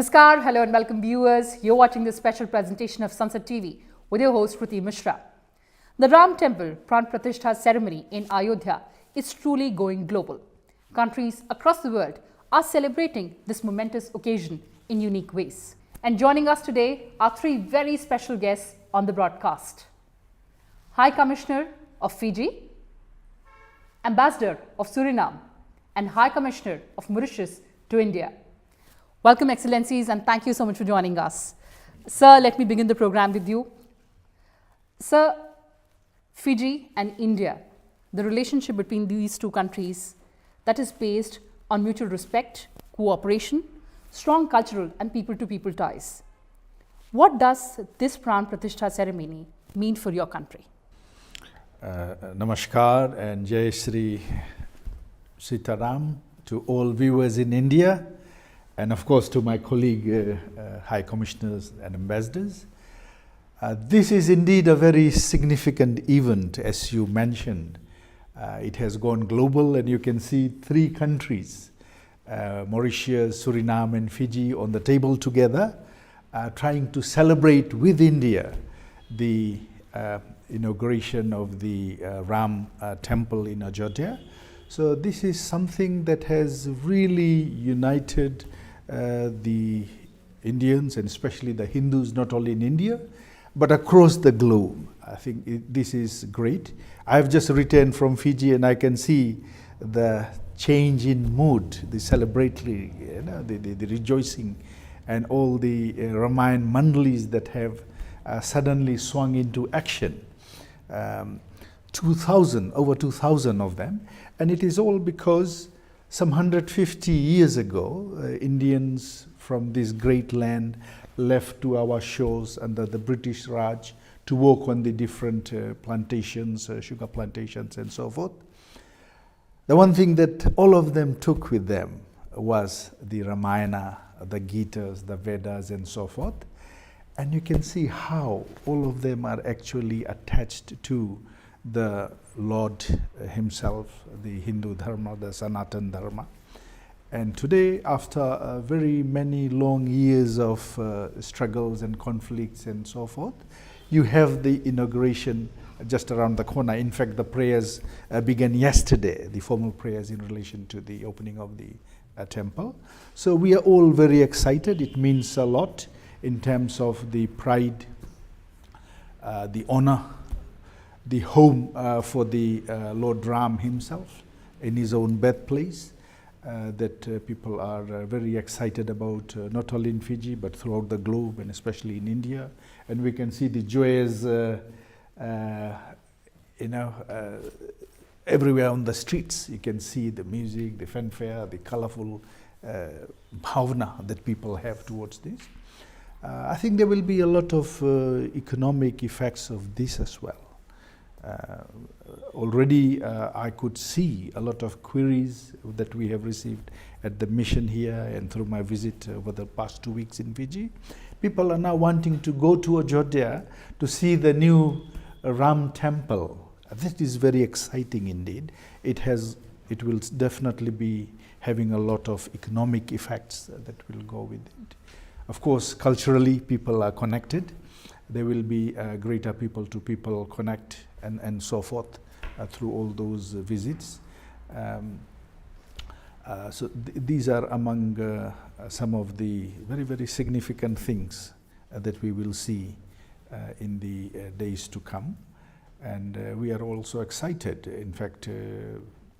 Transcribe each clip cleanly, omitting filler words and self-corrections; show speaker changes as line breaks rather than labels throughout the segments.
Namaskar, hello and welcome viewers. You're watching this special presentation of Sansad TV with your host Kriti Mishra. The Ram Temple Pran Pratishtha ceremony in Ayodhya is truly going global. Countries across the world are celebrating this momentous occasion in unique ways. And joining us today are three very special guests on the broadcast. High Commissioner of Fiji, Ambassador of Suriname, and High Commissioner of Mauritius to India. Welcome, Excellencies, and thank you so much for joining us. Sir, let me begin the program with you. Sir, Fiji and India, the relationship between these two countries that is based on mutual respect, cooperation, strong cultural and people-to-people ties. What does this Pran Pratishtha ceremony mean for your country?
Namaskar and Jai Shri Sitaram to all viewers in India, and of course to my colleague High Commissioners and Ambassadors. This is indeed a very significant event, as you mentioned. It has gone global, and you can see three countries, Mauritius, Suriname and Fiji, on the table together, trying to celebrate with India the inauguration of the Ram temple in Ayodhya. So this is something that has really united the Indians, and especially the Hindus, not only in India, but across the globe. I think this is great. I've just returned from Fiji, and I can see the change in mood, the celebratory, the rejoicing, and all the Ramayan Mandalis that have suddenly swung into action. 2,000, over 2,000 of them, and it is all because some 150 years ago, Indians from this great land left to our shores under the British Raj to work on the different plantations, sugar plantations and so forth. The one thing that all of them took with them was the Ramayana, the Gitas, the Vedas and so forth. And you can see how all of them are actually attached to the Lord himself, the Hindu Dharma, the Sanatan Dharma. And today, after very many long years of struggles and conflicts and so forth, you have the inauguration just around the corner. In fact, the prayers began yesterday, the formal prayers in relation to the opening of the temple. So we are all very excited. It means a lot in terms of the pride, the honor, the home for the Lord Ram himself in his own birthplace, that people are very excited about, not only in Fiji but throughout the globe, and especially in India. And we can see the joyous, everywhere on the streets. You can see the music, the fanfare, the colorful bhavna that people have towards this. I think there will be a lot of economic effects of this as well. Already I could see a lot of queries that we have received at the mission here and through my visit over the past 2 weeks in Fiji. People are now wanting to go to Ayodhya to see the new Ram temple. That is very exciting indeed. It will definitely be having a lot of economic effects that will go with it. Of course, culturally, people are connected. There will be greater people-to-people connect and so forth through all those visits. So these are among some of the very, very significant things that we will see in the days to come. And we are also excited. In fact,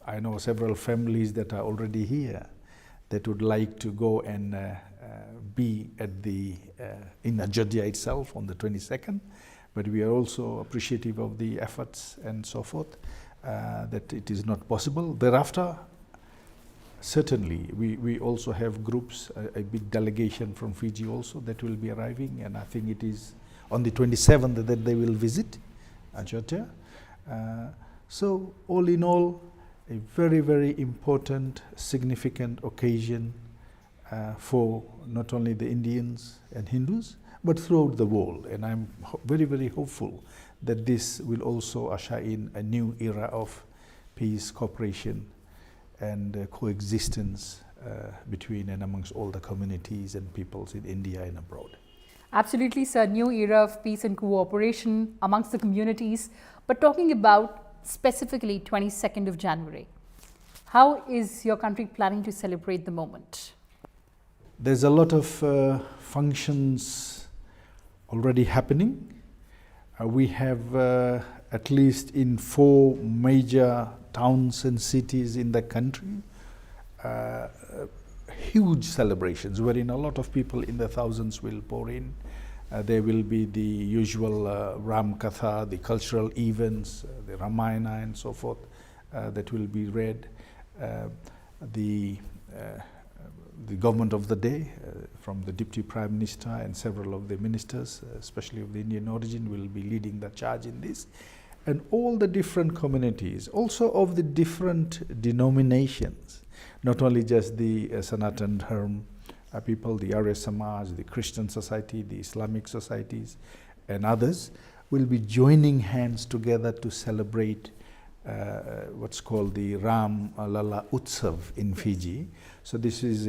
I know several families that are already here that would like to go and be at the in Ayodhya itself on the 22nd, but we are also appreciative of the efforts and so forth that it is not possible. Thereafter, certainly we also have groups, a big delegation from Fiji also that will be arriving, and I think it is on the 27th that they will visit Ayodhya. So all in all, a very, very important, significant occasion for not only the Indians and Hindus, but throughout the world. And I'm very, very hopeful that this will also usher in a new era of peace, cooperation, and coexistence between and amongst all the communities and peoples in India and abroad.
Absolutely, sir. New era of peace and cooperation amongst the communities. But talking about specifically 22nd of January, how is your country planning to celebrate the moment?
There's a lot of functions already happening. We have at least in 4 major towns and cities in the country, huge celebrations wherein a lot of people in the thousands will pour in. There will be the usual Ram Katha, the cultural events, the Ramayana and so forth that will be read. The government of the day from the Deputy Prime Minister and several of the ministers, especially of the Indian origin, will be leading the charge in this. And all the different communities, also of the different denominations, not only just the Sanatan Dharma people, the Arya Samaj, the Christian society, the Islamic societies and others, will be joining hands together to celebrate what's called the Ram Lala Utsav in Fiji. So this is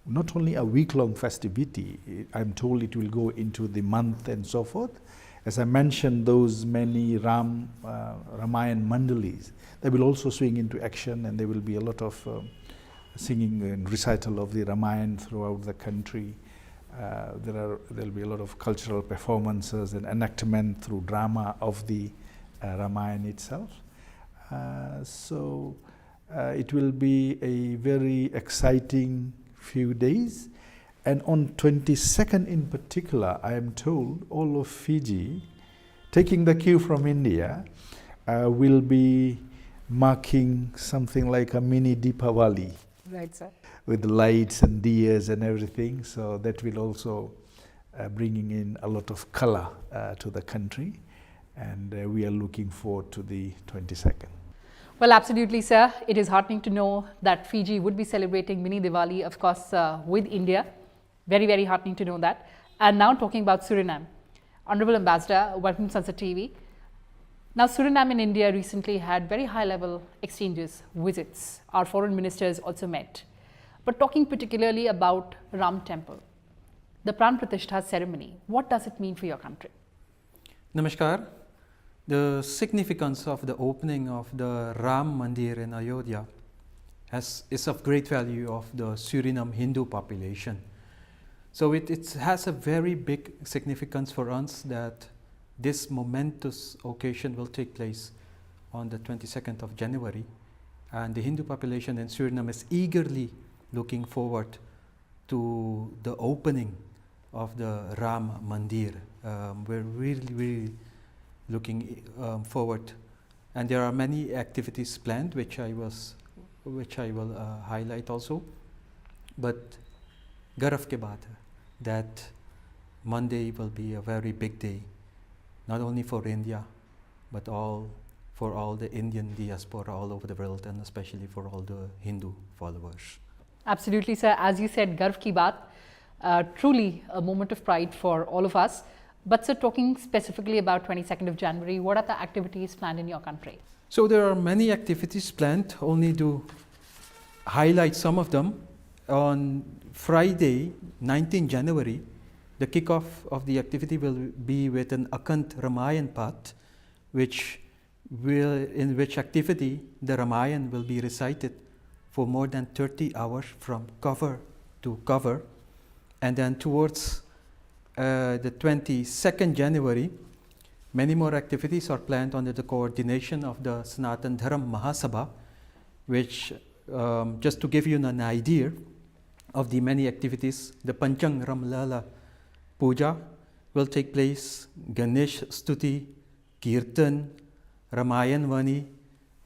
not only a week-long festivity, I'm told it will go into the month and so forth. As I mentioned, those many Ramayan Mandalis, they will also swing into action, and there will be a lot of singing and recital of the Ramayana throughout the country. There will be a lot of cultural performances and enactment through drama of the Ramayana itself. So it will be a very exciting few days. And on 22nd in particular, I am told all of Fiji, taking the cue from India, will be marking something like a mini Deepavali.
Right, sir.
With lights and diyas and everything. So that will also bringing in a lot of color to the country. And we are looking forward to the 22nd.
Well, absolutely, sir. It is heartening to know that Fiji would be celebrating mini Diwali, of course, with India. Very, very heartening to know that. And now talking about Suriname. Honorable Ambassador, welcome to Sansad TV. Now, Suriname and India recently had very high-level exchanges, visits. Our foreign ministers also met. But talking particularly about Ram Temple, the Pran Pratishtha ceremony, what does it mean for your country?
Namaskar. The significance of the opening of the Ram Mandir in Ayodhya is of great value of the Suriname Hindu population. So it has a very big significance for us that this momentous occasion will take place on the 22nd of January, and the Hindu population in Suriname is eagerly looking forward to the opening of the Ram Mandir. We're really looking forward, and there are many activities planned which I will highlight also. But Garv ke baat hai that Monday will be a very big day, not only for India, but for all the Indian diaspora all over the world, and especially for all the Hindu followers.
Absolutely, sir. As you said, Garv ki baat, truly a moment of pride for all of us. But sir, talking specifically about 22nd of January, what are the activities planned in your country?
So there are many activities planned, only to highlight some of them. On Friday, 19 January, the kickoff of the activity will be with an Akant Ramayan Path, in which activity the Ramayan will be recited for more than 30 hours from cover to cover. And then towards the 22nd January, many more activities are planned under the coordination of the Sanatan Dharma Mahasabha, which, just to give you an idea of the many activities, the Panchang Ramlala Puja will take place, Ganesh Stuti, Kirtan, Ramayan Vani,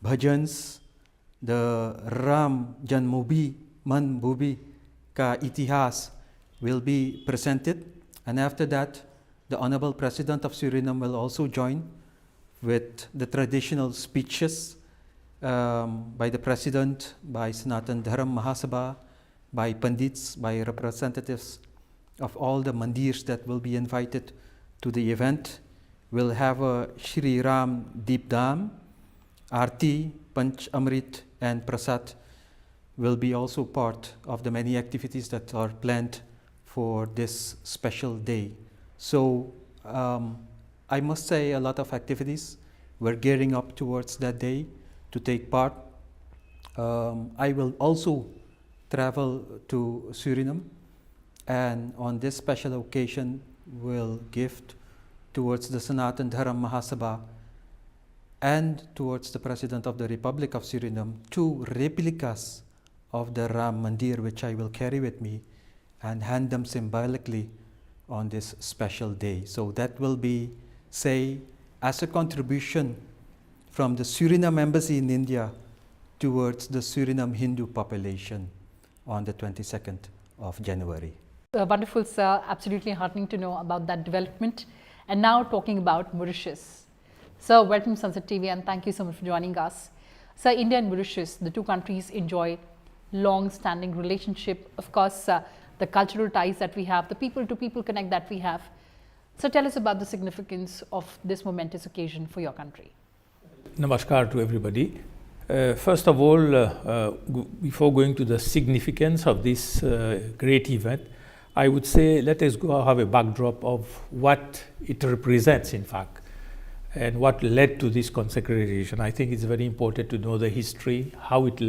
Bhajans, the Ram Janmubhi Man Bhubi Ka Itihas will be presented. And after that, the Honorable President of Suriname will also join with the traditional speeches by the President, by Sanatan Dharma Mahasabha, by Pandits, by representatives of all the mandirs that will be invited to the event. We'll have a Shri Ram Deepdam, Aarti, Panch Amrit and Prasad. will be also part of the many activities that are planned for this special day. So I must say a lot of activities. We're gearing up towards that day to take part. I will also travel to Suriname, and on this special occasion will give towards the Sanatan Dharam Mahasabha and towards the President of the Republic of Suriname 2 replicas of the Ram Mandir, which I will carry with me and hand them symbolically on this special day. So that will be, say, as a contribution from the Suriname Embassy in India towards the Suriname Hindu population on the 22nd of January.
Wonderful, sir. Absolutely heartening to know about that development. And now talking about Mauritius. Sir, welcome to Sansad TV and thank you so much for joining us. Sir, India and Mauritius, the two countries enjoy long-standing relationship. Of course, the cultural ties that we have, the people-to-people connect that we have. So tell us about the significance of this momentous occasion for your country.
Namaskar to everybody. First of all, before going to the significance of this great event, I would say let us go have a backdrop of what it represents, in fact, and what led to this consecration. I think it's very important to know the history, what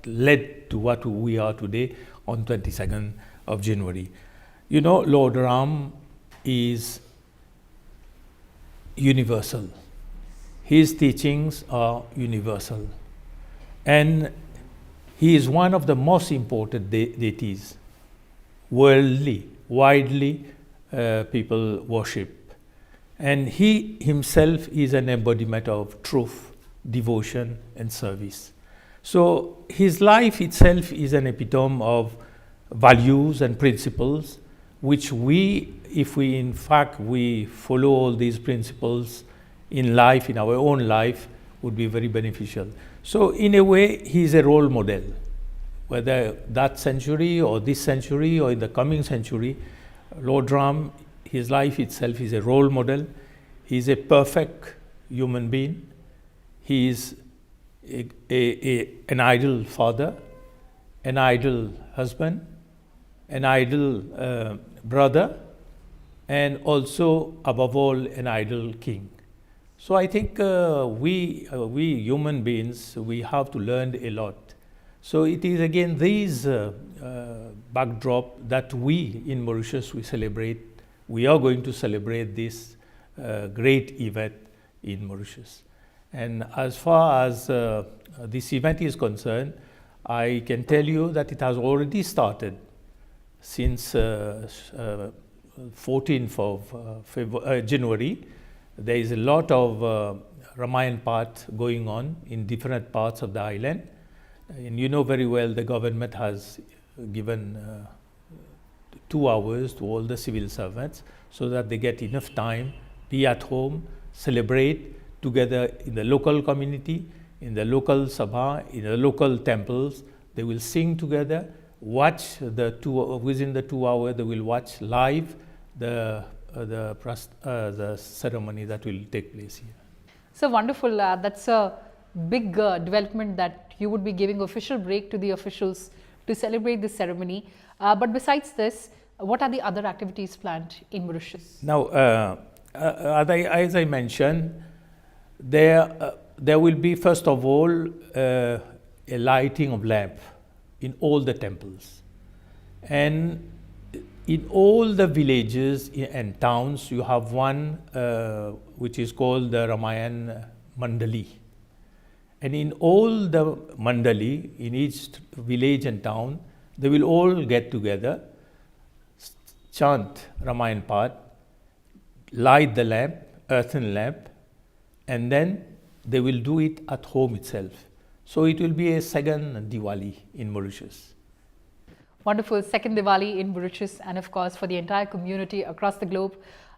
led to what we are today on 22nd of January. You know, Lord Ram is universal. His teachings are universal. And he is one of the most important deities, worldly, widely people worship. And he himself is an embodiment of truth, devotion, and service. So his life itself is an epitome of values and principles, which if we in fact follow all these principles in life, in our own life, would be very beneficial. So in a way, he is a role model. Whether that century or this century or in the coming century, Lord Ram, his life itself is a role model. He is a perfect human being. He is an ideal father, an ideal husband, an ideal brother, and also, above all, an ideal king. So I think we human beings, we have to learn a lot. So it is again these backdrop that we in Mauritius we are going to celebrate this great event in Mauritius. And as far as this event is concerned, I can tell you that it has already started since 14th of January. There is a lot of Ramayan part going on in different parts of the island. And you know very well the government has given 2 hours to all the civil servants so that they get enough time, be at home, celebrate together in the local community, in the local sabha, in the local temples. They will sing together, watch within the 2 hours, they will watch live the ceremony that will take place here.
So wonderful. That's a big development that you would be giving official break to the officials to celebrate this ceremony. But besides this, what are the other activities planned in Mauritius?
Now, as I mentioned, there will be, first of all, a lighting of lamp in all the temples. And in all the villages and towns, you have one which is called the Ramayan Mandali. And in all the Mandali, in each village and town, they will all get together, chant Ramayan part, light the lamp, earthen lamp, and then they will do it at home itself. So it will be a second Diwali in Mauritius.
Wonderful, second Diwali in Mauritius, and of course for the entire community across the globe.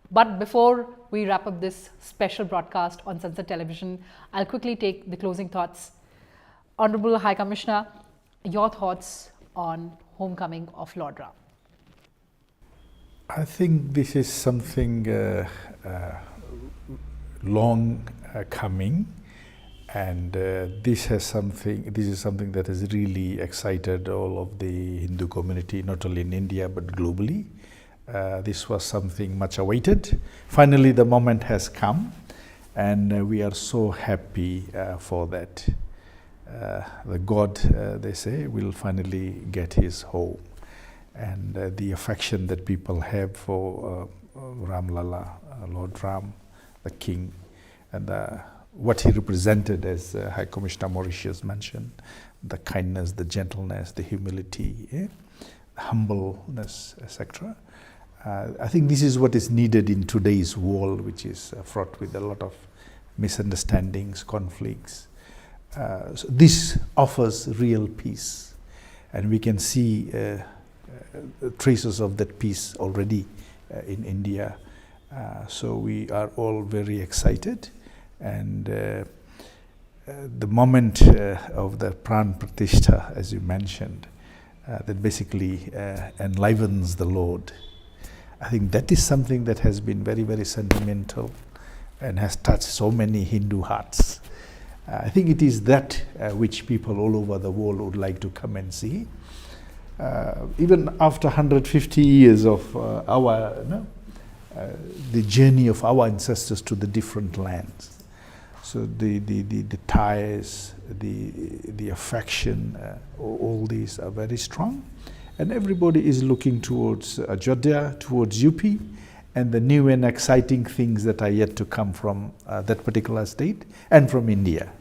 But before we wrap up this special broadcast on Sansad Television, I'll quickly take the closing thoughts. Honorable High Commissioner, your thoughts on homecoming of Lord Ram.
I think this is something long coming, And this is something that has really excited all of the Hindu community, not only in India but globally. This was something much awaited. Finally, the moment has come, and we are so happy for that. The God, they say, will finally get his home. And the affection that people have for Ram Lala, Lord Ram, the King, and what he represented, as High Commissioner Mauritius mentioned, the kindness, the gentleness, the humility, the humbleness, etc. I think this is what is needed in today's world, which is fraught with a lot of misunderstandings, conflicts. So this offers real peace, and we can see traces of that peace already in India. So we are all very excited, and the moment of the Pran Pratishtha, as you mentioned, that basically enlivens the Lord. I think that is something that has been very, very sentimental and has touched so many Hindu hearts. I think it is that which people all over the world would like to come and see. Even after 150 years of the journey of our ancestors to the different lands. So the ties, the affection, all these are very strong. And everybody is looking towards Ajodhya, towards UP, and the new and exciting things that are yet to come from that particular state and from India.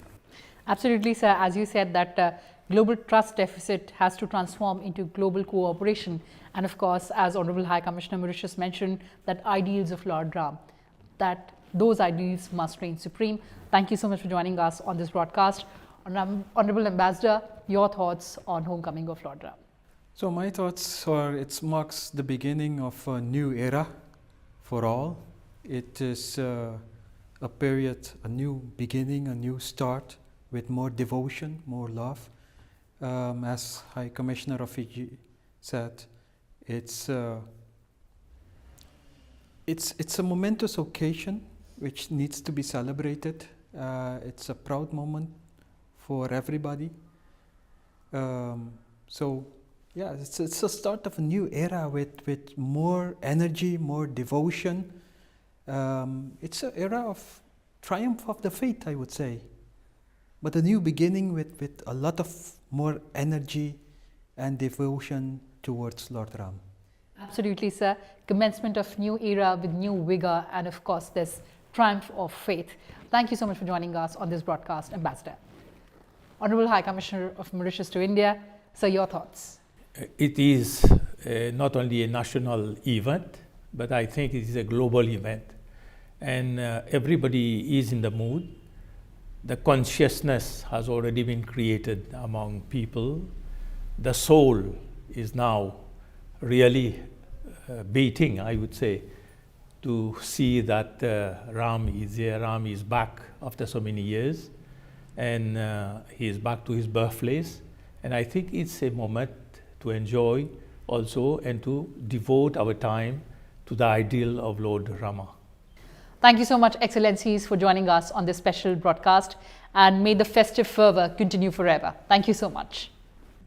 Absolutely, sir. As you said, that global trust deficit has to transform into global cooperation. And of course, as Honorable High Commissioner Mauritius mentioned, that ideals of Lord Ram, that those ideals must reign supreme. Thank you so much for joining us on this broadcast. Honorable Ambassador, your thoughts on homecoming of Lord Ram?
So my thoughts are, it marks the beginning of a new era for all. It is a period, a new beginning, a new start with more devotion, more love. As High Commissioner of Fiji said, it's a momentous occasion which needs to be celebrated. It's a proud moment for everybody. So yeah, it's a start of a new era with more energy, more devotion. It's an era of triumph of the faith, I would say. But a new beginning with a lot of more energy and devotion towards Lord Ram.
Absolutely, sir. Commencement of new era with new vigor, and of course this triumph of faith. Thank you so much for joining us on this broadcast, Ambassador. Honorable High Commissioner of Mauritius to India, sir, your thoughts?
It is not only a national event, but I think it is a global event. And everybody is in the mood. The consciousness has already been created among people. The soul is now really beating, I would say, to see that Ram is here, Ram is back after so many years, and he is back to his birthplace. And I think it's a moment to enjoy also and to devote our time to the ideal of Lord Rama.
Thank you so much, Excellencies, for joining us on this special broadcast, and may the festive fervour continue forever. Thank you so much.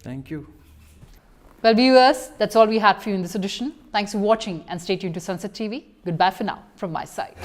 Thank you.
Well, viewers, that's all we had for you in this edition. Thanks for watching, and stay tuned to Sansad TV. Goodbye for now from my side.